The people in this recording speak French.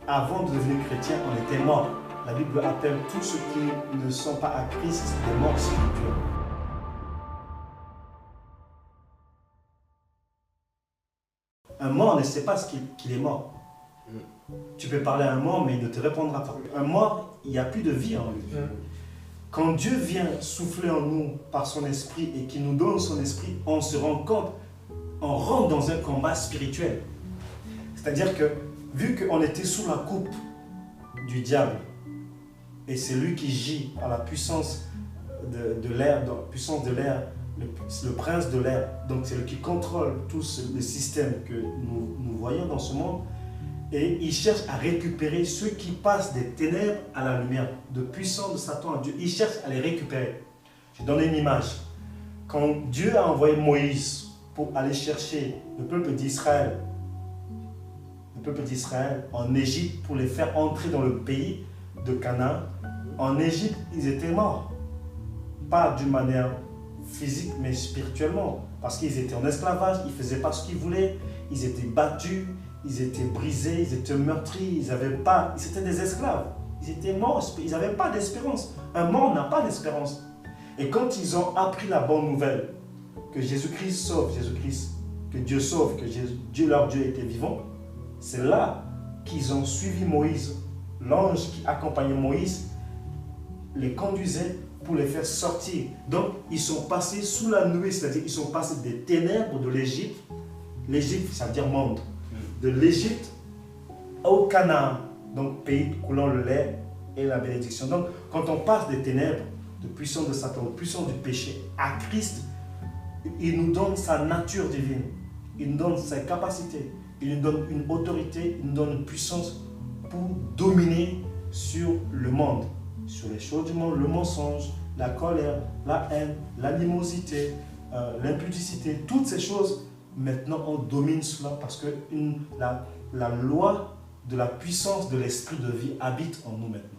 avant de devenir chrétien, on était mort. La Bible appelle tous ceux qui ne sont pas à Christ des morts spirituels. Un mort ne sait pas ce qu'il est mort. Tu peux parler à un mort, mais il ne te répondra pas. Un mort, il n'y a plus de vie en lui. Quand Dieu vient souffler en nous par son esprit et qu'il nous donne son esprit, on se rend compte, on rentre dans un combat spirituel. C'est-à-dire que, vu qu'on était sous la coupe du diable, et c'est lui qui gît par la puissance de l'air, le prince de l'air, donc c'est lui qui contrôle tout le système que nous voyons dans ce monde, et il cherche à récupérer ceux qui passent des ténèbres à la lumière, de puissance de Satan à Dieu. Il cherche à les récupérer. Je vais donner une image. Quand Dieu a envoyé Moïse pour aller chercher le peuple d'Israël en Égypte pour les faire entrer dans le pays de Canaan, en Égypte, ils étaient morts. Pas d'une manière physique, mais spirituellement. Parce qu'ils étaient en esclavage, ils ne faisaient pas ce qu'ils voulaient, ils étaient battus, ils étaient brisés, ils étaient meurtris, ils étaient des esclaves. Ils étaient morts, ils n'avaient pas d'espérance. Un mort n'a pas d'espérance. Et quand ils ont appris la bonne nouvelle, que Jésus-Christ sauve, que Dieu sauve, que Dieu, leur Dieu était vivant, c'est là qu'ils ont suivi Moïse. L'ange qui accompagnait Moïse les conduisait pour les faire sortir. Donc, ils sont passés sous la nuée, c'est-à-dire ils sont passés des ténèbres de l'Égypte. L'Égypte, ça veut dire monde. De l'Égypte au Canaan, donc pays coulant le lait et la bénédiction. Donc, quand on passe des ténèbres, de puissance de Satan, de puissance du péché, à Christ, il nous donne sa nature divine, il nous donne ses capacités, il nous donne une autorité, il nous donne une puissance pour dominer sur le monde, sur les choses du monde, le mensonge, la colère, la haine, l'animosité, l'impudicité, toutes ces choses. Maintenant, on domine cela parce que la loi de la puissance de l'esprit de vie habite en nous maintenant.